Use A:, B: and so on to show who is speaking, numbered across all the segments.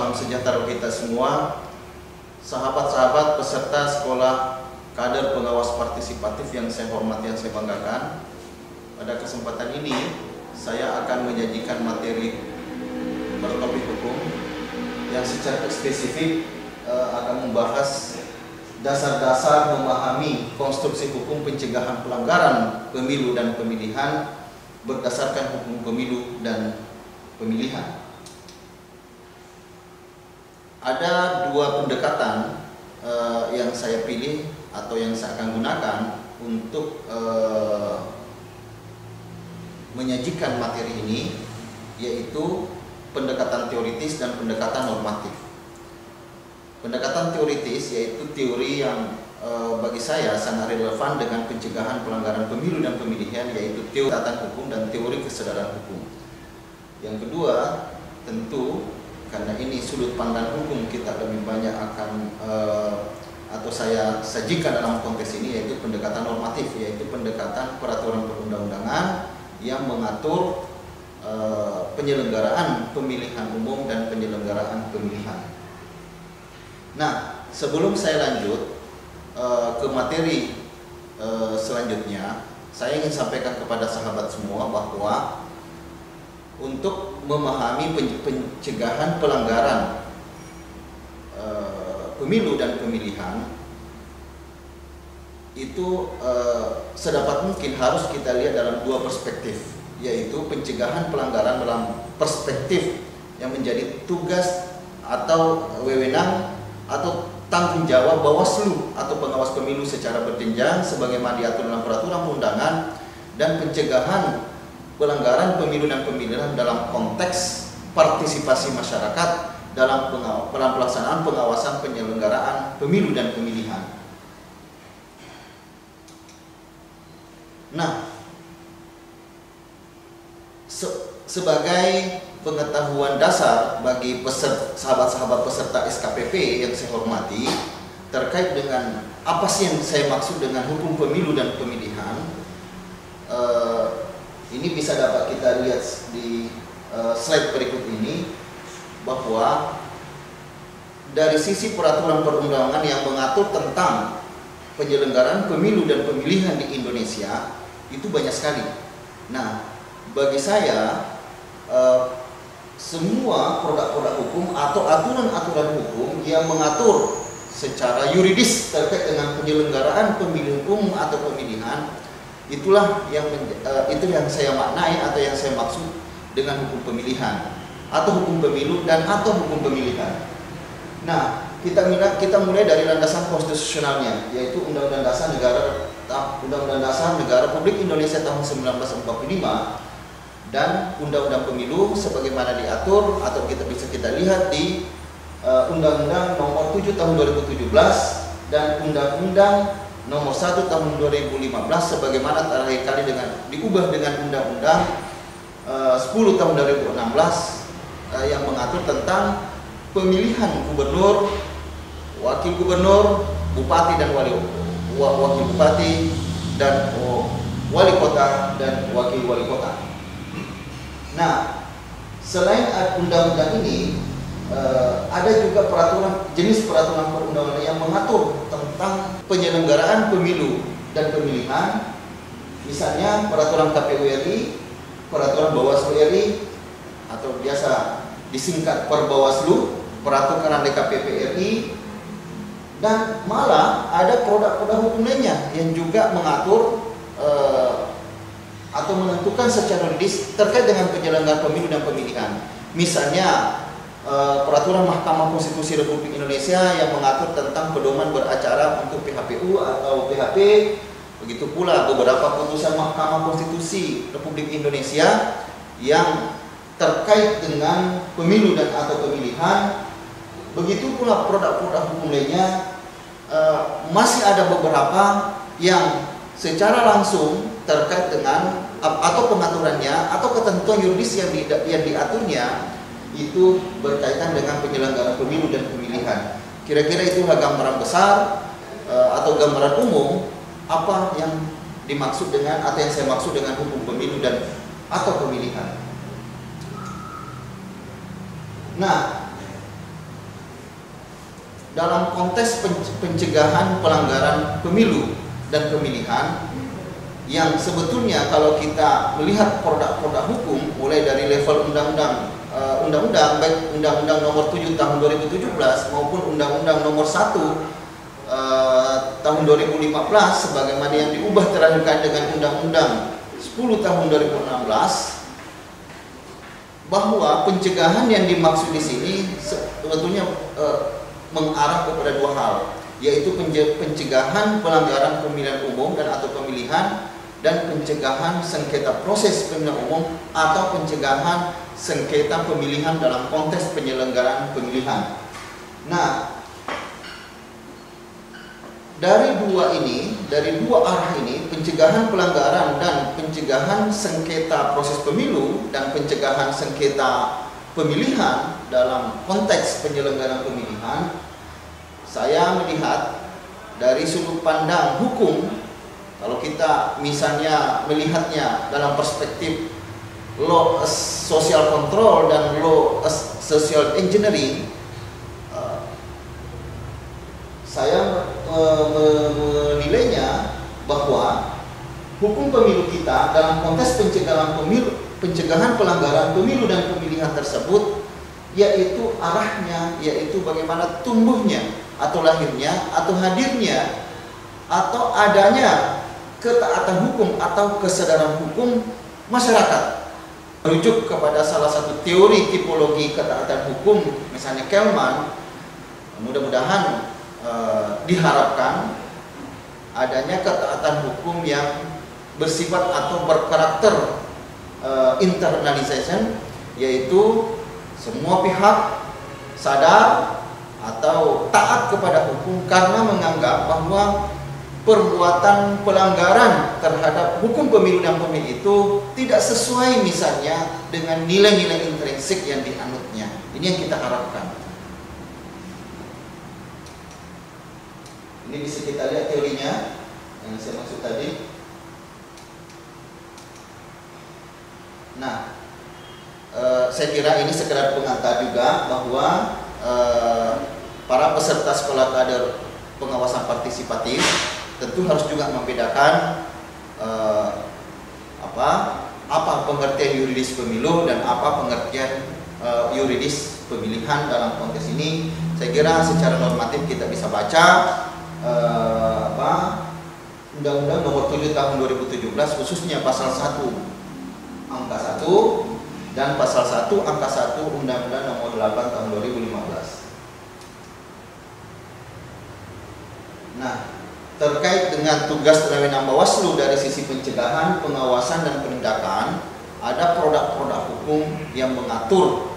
A: salam sejahtera kita semua, sahabat-sahabat peserta sekolah kader pengawas partisipatif yang saya hormati, yang saya banggakan. Pada kesempatan ini saya akan menyajikan materi bertopik hukum yang secara spesifik akan membahas dasar-dasar memahami konstruksi hukum pencegahan pelanggaran pemilu dan pemilihan berdasarkan hukum pemilu dan pemilihan. Ada dua pendekatan yang saya pilih atau yang saya akan gunakan untuk menyajikan materi ini, yaitu pendekatan teoritis dan pendekatan normatif. Pendekatan teoritis yaitu teori yang bagi saya sangat relevan dengan pencegahan pelanggaran pemilu dan pemilihan, yaitu teori tata hukum dan teori kesadaran hukum. Yang kedua, tentu karena ini sudut pandang hukum kita lebih banyak akan atau saya sajikan dalam konteks ini, yaitu pendekatan normatif, yaitu pendekatan peraturan perundang-undangan yang mengatur penyelenggaraan pemilihan umum dan penyelenggaraan pemilihan. Nah, sebelum saya lanjut ke materi selanjutnya, saya ingin sampaikan kepada sahabat semua bahwa untuk memahami pencegahan pelanggaran pemilu dan pemilihan itu sedapat mungkin harus kita lihat dalam dua perspektif, yaitu pencegahan pelanggaran dalam perspektif yang menjadi tugas atau wewenang atau tanggung jawab Bawaslu atau pengawas pemilu secara berjenjang sebagaimana diatur dalam peraturan perundangan, dan pencegahan pelanggaran pemilu dan pemilihan dalam konteks partisipasi masyarakat dalam pelaksanaan pengawasan penyelenggaraan pemilu dan pemilihan. Nah, sebagai pengetahuan dasar bagi sahabat-sahabat peserta SKPP yang saya hormati, terkait dengan apa sih yang saya maksud dengan hukum pemilu dan pemilihan, ini bisa dapat kita lihat di slide berikut ini, bahwa dari sisi peraturan perundangan yang mengatur tentang penyelenggaraan pemilu dan pemilihan di Indonesia itu banyak sekali. Nah, bagi saya semua produk-produk hukum atau aturan-aturan hukum yang mengatur secara yuridis terkait dengan penyelenggaraan pemilu umum atau pemilihan, itulah yang itu yang saya maknai atau yang saya maksud dengan hukum pemilihan atau hukum pemilu dan atau hukum pemilihan. Nah, kita mulai dari landasan konstitusionalnya, yaitu Undang-Undang Dasar Negara Republik Indonesia tahun 1945 dan Undang-Undang Pemilu sebagaimana diatur atau kita lihat di Undang-Undang Nomor 7 Tahun 2017 dan Undang-Undang Nomor 1 Tahun 2015 sebagaimana terakhir kali diubah dengan Undang-Undang 10 Tahun 2016 yang mengatur tentang pemilihan gubernur, wakil gubernur, bupati dan wakil bupati dan wali kota dan wakil wali kota. Nah, selain undang-undang ini, ada juga jenis peraturan perundang-undangan yang mengatur tentang penyelenggaraan pemilu dan pemilihan, misalnya peraturan KPU RI, peraturan Bawaslu RI atau biasa disingkat Perbawaslu, peraturan DKPP RI, dan malah ada produk-produk hukum lainnya yang juga mengatur atau menentukan secara yuridis terkait dengan penyelenggaraan pemilu dan pemilihan. Misalnya peraturan Mahkamah Konstitusi Republik Indonesia yang mengatur tentang pedoman beracara untuk PHPU atau PHP. Begitu pula beberapa putusan Mahkamah Konstitusi Republik Indonesia yang terkait dengan pemilu dan atau pemilihan. Begitu pula produk-produk hukum lainnya, masih ada beberapa yang secara langsung terkait dengan atau pengaturannya atau ketentuan yuridis yang diaturnya itu berkaitan dengan penyelenggaraan pemilu dan pemilihan. Kira-kira itulah gambaran besar atau gambaran umum apa yang dimaksud dengan atau yang saya maksud dengan hukum pemilu dan atau pemilihan. Nah, dalam konteks pencegahan pelanggaran pemilu dan pemilihan, yang sebetulnya kalau kita melihat produk-produk hukum mulai dari level undang-undang baik Undang-Undang Nomor 7 Tahun 2017 maupun Undang-Undang Nomor 1 Tahun 2015 sebagaimana yang diubah terakhir kali dengan Undang-Undang 10 Tahun 2016, bahwa pencegahan yang dimaksud di sini sebetulnya mengarah kepada dua hal, yaitu pencegahan pelanggaran pemilihan umum dan atau pemilihan, dan pencegahan sengketa proses pemilihan umum atau pencegahan sengketa pemilihan dalam konteks penyelenggaraan pemilihan. Nah, dari dua arah ini, pencegahan pelanggaran dan pencegahan sengketa proses pemilu dan pencegahan sengketa pemilihan dalam konteks penyelenggaraan pemilihan, saya melihat dari sudut pandang hukum, kalau kita misalnya melihatnya dalam perspektif law social control dan law social engineering, saya menilainya bahwa hukum pemilu kita dalam konteks pencegahan pelanggaran pemilu dan pemilihan tersebut, yaitu arahnya, yaitu bagaimana tumbuhnya atau lahirnya atau hadirnya atau adanya ketaatan hukum atau kesadaran hukum masyarakat. Merujuk kepada salah satu teori tipologi ketaatan hukum, misalnya Kelman, mudah-mudahan diharapkan adanya ketaatan hukum yang bersifat atau berkarakter internalization, yaitu semua pihak sadar atau taat kepada hukum karena menganggap bahwa perbuatan pelanggaran terhadap hukum pemilu dan pemilu itu tidak sesuai misalnya dengan nilai-nilai intrinsik yang dianutnya. Ini yang kita harapkan. Ini bisa kita lihat teorinya yang saya maksud tadi. Nah, saya kira ini sekedar pengantar juga bahwa para peserta sekolah kader pengawasan partisipatif tentu harus juga membedakan apa pengertian yuridis pemilu dan apa pengertian yuridis pemilihan dalam konteks ini. Saya kira secara normatif kita bisa baca Undang-Undang Nomor 7 Tahun 2017 khususnya pasal 1 angka 1 dan pasal 1 angka 1 Undang-Undang Nomor 8 Tahun 2015. Nah, terkait dengan tugas dan wewenang Bawaslu dari sisi pencegahan, pengawasan dan penindakan, ada produk-produk hukum yang mengatur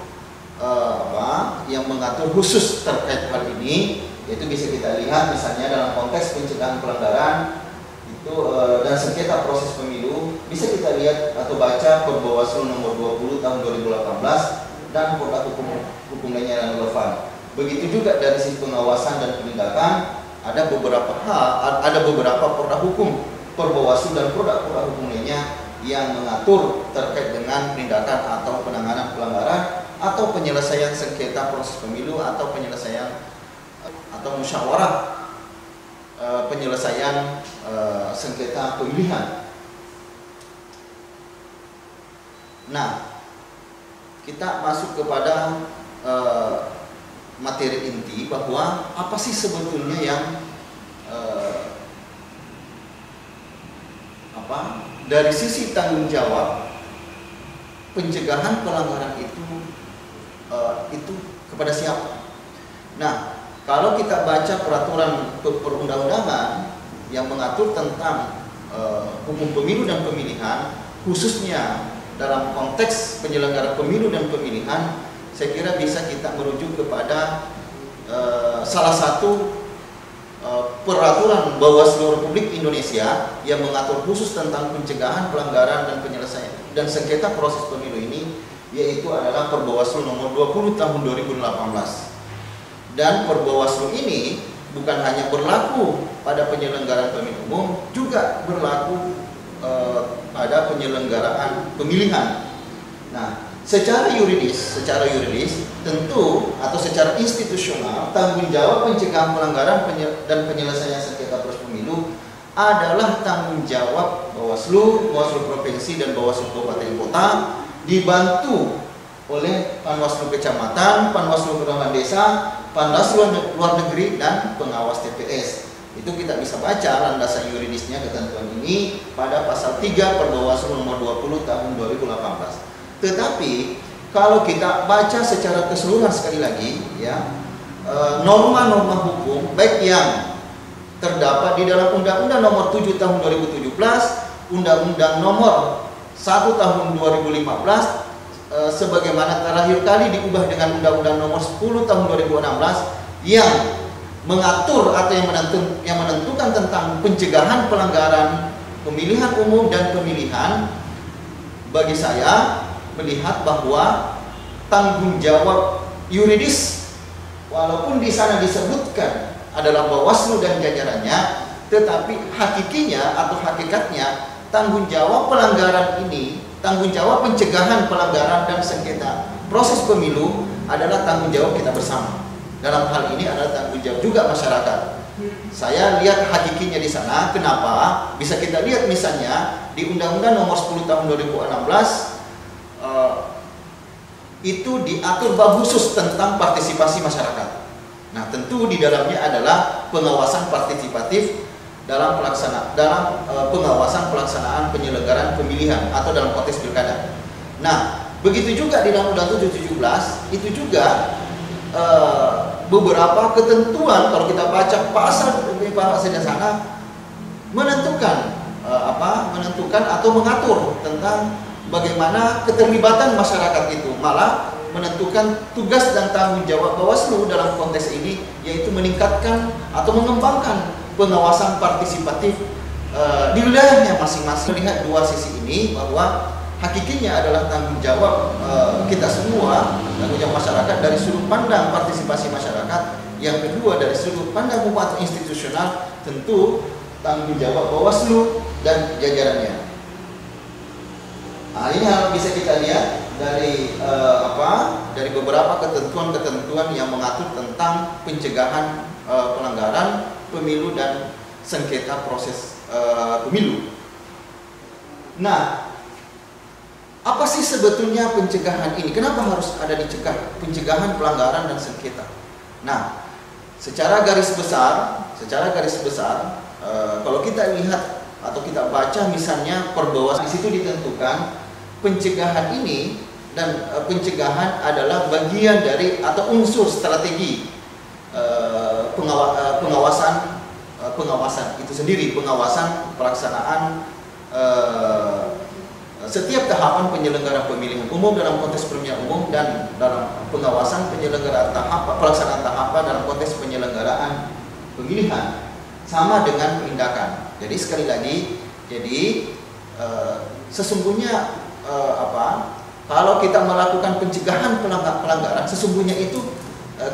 A: khusus terkait hal ini. Itu bisa kita lihat misalnya dalam konteks pencegahan pelanggaran itu dan sengketa proses pemilu, bisa kita lihat atau baca Perbawaslu Nomor 20 Tahun 2018 dan produk hukum lainnya yang relevan. Begitu juga dari sisi pengawasan dan penindakan, ada beberapa produk hukum Perbawaslu dan produk hukum lainnya yang mengatur terkait dengan penindakan atau penanganan pelanggaran atau penyelesaian sengketa proses pemilu atau penyelesaian atau musyawarah penyelesaian sengketa pemilihan. Nah, kita masuk kepada materi inti bahwa apa sih sebetulnya yang dari sisi tanggung jawab pencegahan pelanggaran itu kepada siapa? Nah, kalau kita baca peraturan perundang-undangan yang mengatur tentang hukum pemilu dan pemilihan, khususnya dalam konteks penyelenggara pemilu dan pemilihan, saya kira bisa kita merujuk kepada salah satu peraturan Bawaslu Republik Indonesia yang mengatur khusus tentang pencegahan pelanggaran dan penyelesaian dan sengketa proses pemilu ini, yaitu adalah Perbawaslu Nomor 20 Tahun 2018. Dan Perbawaslu ini bukan hanya berlaku pada penyelenggaraan pemilu umum, juga berlaku pada penyelenggaraan pemilihan. Nah, secara yuridis tentu atau secara institusional tanggung jawab pencegahan pelanggaran dan penyelesaian sengketa proses pemilu adalah tanggung jawab Bawaslu, Bawaslu Provinsi dan Bawaslu Kabupaten Kota, dibantu oleh Panwaslu Kecamatan, Panwaslu Kelurahan Desa, Panwaslu Luar Negeri dan pengawas TPS. Itu kita bisa baca landasan yuridisnya ketentuan ini pada pasal 3 Perbawaslu nomor 20 tahun 2018. Tetapi kalau kita baca secara keseluruhan sekali lagi ya, norma-norma hukum baik yang terdapat di dalam Undang-Undang nomor 7 tahun 2017, Undang-Undang nomor 1 tahun 2015, sebagaimana terakhir kali diubah dengan Undang-Undang nomor 10 tahun 2016 yang mengatur atau yang menentukan tentang pencegahan pelanggaran pemilihan umum dan pemilihan. Bagi saya melihat bahwa tanggung jawab yuridis walaupun di sana disebutkan adalah Bawaslu dan jajarannya, tetapi hakikinya atau hakikatnya tanggung jawab pelanggaran ini, tanggung jawab pencegahan pelanggaran dan sengketa proses pemilu adalah tanggung jawab kita bersama. Dalam hal ini adalah tanggung jawab juga masyarakat. Saya lihat hakikinya di sana. Kenapa? Bisa kita lihat misalnya di Undang-Undang nomor 10 tahun 2016 itu diatur bab khusus tentang partisipasi masyarakat. Nah, tentu di dalamnya adalah pengawasan partisipatif dalam pengawasan pelaksanaan penyelenggaraan pemilihan atau dalam konteks pilkada. Nah, begitu juga di dalam Undang-Undang 717 itu juga beberapa ketentuan kalau kita baca pasal di sana menentukan menentukan atau mengatur tentang bagaimana keterlibatan masyarakat itu, malah menentukan tugas dan tanggung jawab Bawaslu dalam konteks ini, yaitu meningkatkan atau mengembangkan pengawasan partisipatif di wilayahnya masing-masing. Melihat dua sisi ini bahwa hakikinya adalah tanggung jawab kita semua, tanggung jawab masyarakat dari sudut pandang partisipasi masyarakat. Yang kedua dari sudut pandang hukum atau institusional, tentu tanggung jawab Bawaslu dan jajarannya. Nah, ini hal bisa kita lihat dari dari beberapa ketentuan-ketentuan yang mengatur tentang pencegahan pelanggaran pemilu dan sengketa proses pemilu. Nah, apa sih sebetulnya pencegahan ini? Kenapa harus ada dicegah pencegahan pelanggaran dan sengketa? Nah, secara garis besar, kalau kita lihat atau kita baca misalnya Perbawaslu, di situ ditentukan pencegahan ini dan pencegahan adalah bagian dari atau unsur strategi pengawasan itu sendiri, pengawasan pelaksanaan setiap tahapan penyelenggaraan pemilihan umum dalam konteks pemilihan umum dan dalam pengawasan penyelenggaraan pelaksanaan tahapan dalam konteks penyelenggaraan pemilihan sama dengan tindakan. Jadi sekali lagi, sesungguhnya kalau kita melakukan pencegahan pelanggaran, sesungguhnya itu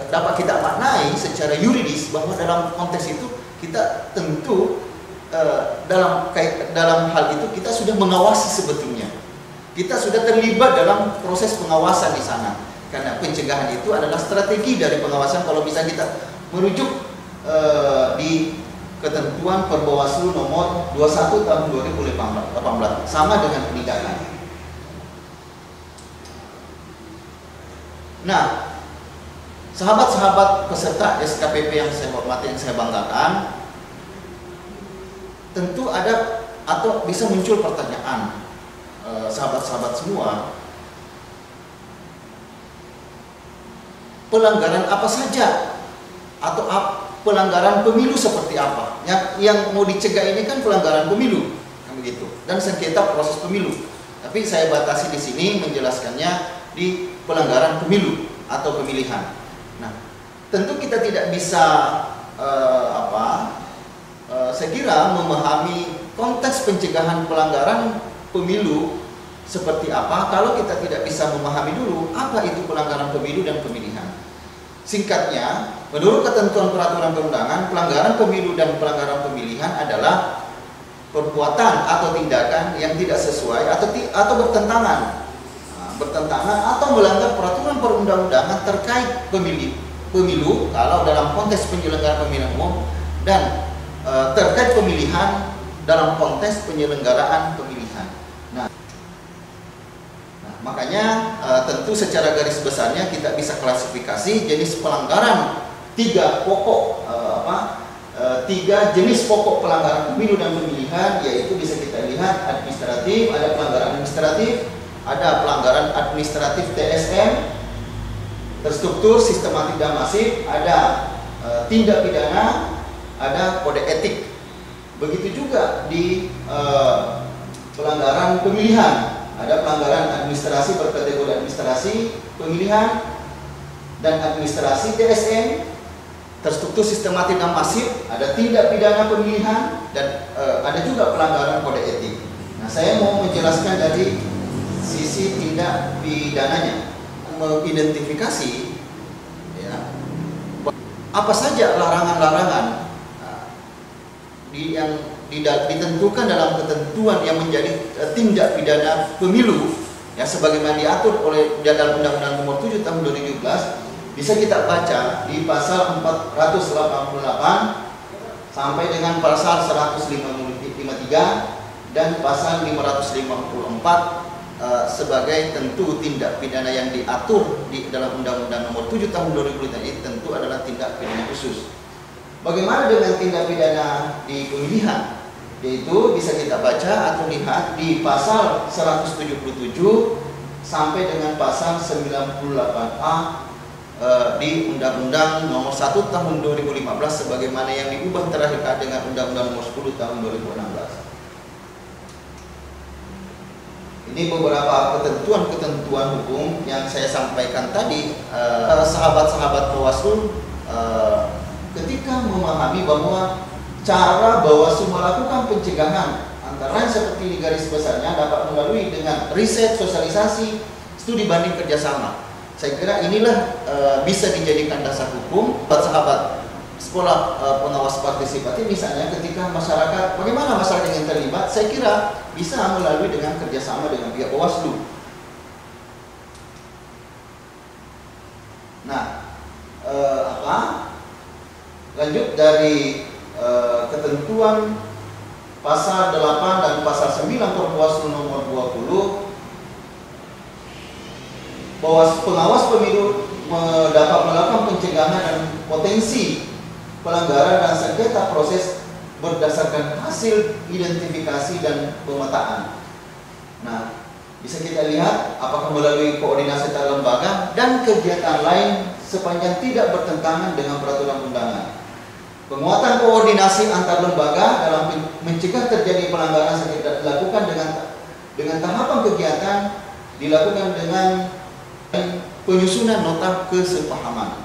A: dapat kita maknai secara yuridis bahwa dalam konteks itu kita tentu dalam hal itu kita sudah mengawasi sebetulnya. Kita sudah terlibat dalam proses pengawasan di sana. Karena pencegahan itu adalah strategi dari pengawasan kalau bisa kita merujuk di ketentuan Perbawaslu nomor 21 tahun 2018 sama dengan penindakan. Nah, sahabat-sahabat peserta SKPP yang saya hormati, yang saya banggakan, tentu ada atau bisa muncul pertanyaan sahabat-sahabat semua, pelanggaran apa saja atau pelanggaran pemilu seperti apa yang mau dicegah? Ini kan pelanggaran pemilu kan begitu, dan sengketa proses pemilu. Tapi saya batasi di sini menjelaskannya di pelanggaran pemilu atau pemilihan. Nah, tentu kita tidak bisa saya kira memahami konteks pencegahan pelanggaran pemilu seperti apa kalau kita tidak bisa memahami dulu apa itu pelanggaran pemilu dan pemilihan. Singkatnya, menurut ketentuan peraturan perundangan, pelanggaran pemilu dan pelanggaran pemilihan adalah perbuatan atau tindakan yang tidak sesuai atau bertentangan bertentangan atau melanggar peraturan perundang-undangan terkait pemilu kalau dalam konteks penyelenggaraan pemilihan umum dan terkait pemilihan dalam konteks penyelenggaraan pemilihan. Nah, makanya tentu secara garis besarnya kita bisa klasifikasi jenis pelanggaran tiga jenis pokok pelanggaran pemilu dan pemilihan, yaitu bisa kita lihat administratif, ada pelanggaran administratif, ada pelanggaran administratif TSM, terstruktur, sistematik dan masif, ada tindak pidana, ada kode etik. Begitu juga di pelanggaran pemilihan, ada pelanggaran administrasi berkategori administrasi, pemilihan, dan administrasi TSM, terstruktur, sistematik dan masif, ada tindak pidana pemilihan, dan ada juga pelanggaran kode etik. Nah, saya mau menjelaskan dari sisi tindak pidananya, mengidentifikasi ya, apa saja larangan-larangan yang ditentukan dalam ketentuan yang menjadi tindak pidana pemilu ya, sebagaimana diatur oleh dalam Undang-Undang Nomor 7 Tahun 2017. Bisa kita baca di pasal 488 sampai dengan pasal 153 dan pasal 554 sebagai tentu tindak pidana yang diatur di dalam Undang-Undang Nomor 7 Tahun 2000 ini tentu adalah tindak pidana khusus. Bagaimana dengan tindak pidana di pemilihan? Yaitu bisa kita baca atau lihat di pasal 177 sampai dengan pasal 98A di Undang-Undang Nomor 1 Tahun 2015 sebagaimana yang diubah terakhir dengan Undang-Undang Nomor 10 Tahun 2016. Ini beberapa ketentuan-ketentuan hukum yang saya sampaikan tadi. Sahabat-sahabat Bawaslu ketika memahami bahwa cara Bawaslu melakukan pencegahan antara lain seperti di garis besarnya dapat melalui dengan riset, sosialisasi, studi banding, kerjasama. Saya kira inilah bisa dijadikan dasar hukum buat sahabat sekolah pengawas partisipatif. Misalnya ketika masyarakat, bagaimana masyarakat yang terlibat, saya kira bisa melalui dengan kerjasama dengan pihak Bawaslu. Nah, lanjut dari ketentuan pasal 8 dan pasal 9 Perpres Nomor 20, bahwa pengawas pemilu dapat melakukan pencegahan dan potensi pelanggaran dan sengketa proses berdasarkan hasil identifikasi dan pemetaan. Nah, bisa kita lihat apakah melalui koordinasi antar lembaga dan kegiatan lain sepanjang tidak bertentangan dengan peraturan undangan. Penguatan koordinasi antar lembaga dalam mencegah terjadi pelanggaran sengketa dilakukan dengan tahapan kegiatan dilakukan dengan penyusunan nota kesepahaman.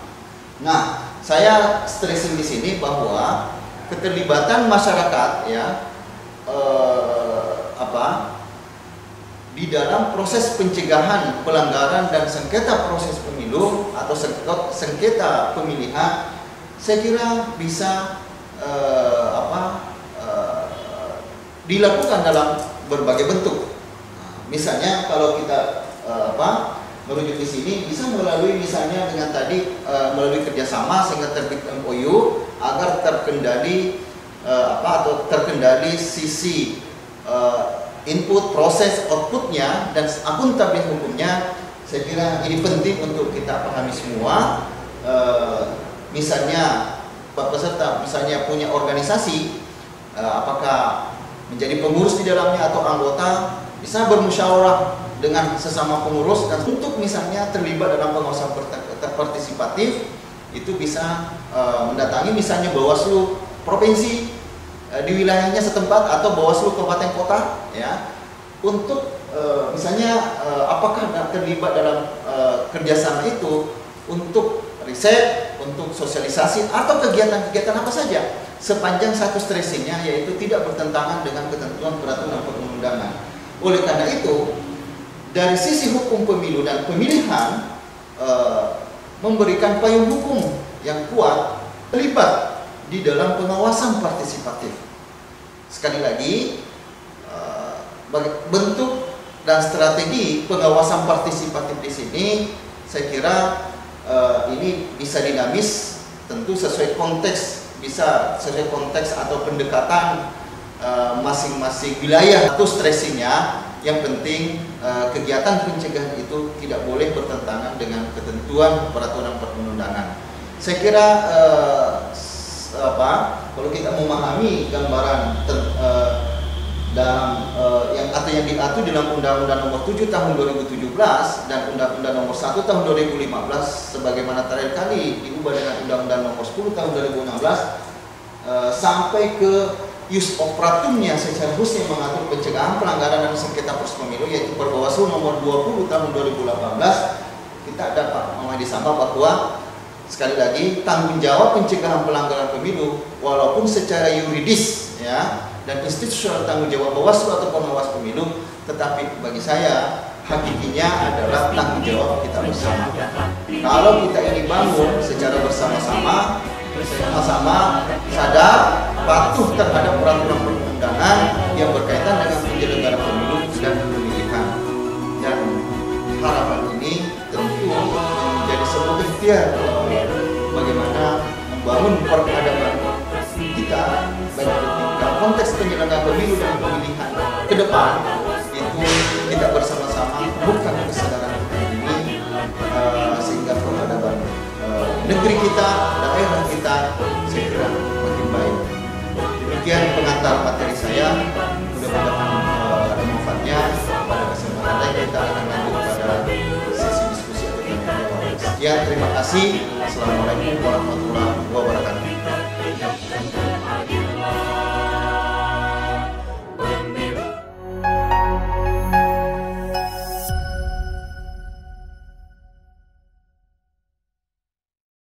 A: Nah, saya stressing di sini bahwa keterlibatan masyarakat ya di dalam proses pencegahan pelanggaran dan sengketa proses pemilu atau sengketa pemilihan, saya kira bisa dilakukan dalam berbagai bentuk. Misalnya kalau kita merujuk di sini bisa melalui misalnya dengan tadi melalui kerjasama sehingga terbit MOU agar terkendali atau terkendali sisi input, proses, outputnya dan akuntabilitas hukumnya. Saya kira ini penting untuk kita pahami semua. Misalnya peserta misalnya punya organisasi, apakah menjadi pengurus di dalamnya atau anggota, bisa bermusyawarah dengan sesama pengurus dan untuk misalnya terlibat dalam pengawasan partisipatif itu bisa mendatangi misalnya Bawaslu provinsi di wilayahnya setempat atau Bawaslu kabupaten kota ya, untuk misalnya apakah terlibat dalam kerjasama itu untuk riset, untuk sosialisasi atau kegiatan-kegiatan apa saja sepanjang satu stressingnya yaitu tidak bertentangan dengan ketentuan peraturan perundang-undangan. Oleh karena itu dari sisi hukum pemilu dan pemilihan memberikan payung hukum yang kuat terlibat di dalam pengawasan partisipatif. Sekali lagi bentuk Dan strategi pengawasan partisipatif di sini saya kira ini bisa dinamis, tentu sesuai konteks, bisa sesuai konteks atau pendekatan masing-masing wilayah atau stressingnya. Yang penting kegiatan pencegahan itu tidak boleh bertentangan dengan ketentuan peraturan perundang-undangan. Saya kira kalau kita memahami gambaran dalam yang diatur dalam Undang-Undang Nomor 7 Tahun 2017 dan Undang-Undang Nomor 1 Tahun 2015 sebagaimana terakhir kali diubah dengan Undang-Undang Nomor 10 Tahun 2016 sampai ke use operatumnya secara khusus yang mengatur pencegahan pelanggaran dan sengketa proses pemilu, yaitu Perbawaslu Nomor 20 Tahun 2018, kita dapat memahami sama bahwa sekali lagi tanggung jawab pencegahan pelanggaran pemilu walaupun secara yuridis ya dan institusional tanggung jawab Bawaslu atau pengawas pemilu, tetapi bagi saya hakikinya adalah tanggung jawab kita bersama. Kalau kita ini bangun secara bersama-sama, sama-sama sadar patuh terhadap peraturan perundangan yang berkaitan dengan penyelenggaraan pemilu dan pemilihan, dan harapan ini tentu menjadi sebuah ikhtiar bagaimana membangun peradaban kita baik dalam konteks penyelenggaraan pemilu dan pemilihan ke depan. Itu kita bersama-sama bukan kesadaran kita ini sehingga peradaban negeri kita, daerah kita saya kira makin baik. Demikian pengantar materi saya, mudah-mudahan ada manfaatnya. Pada kesempatan lain kita akan lanjut pada sesi diskusi atau tanya jawab. Sekian, terima kasih. Assalamualaikum warahmatullahi wabarakatuh.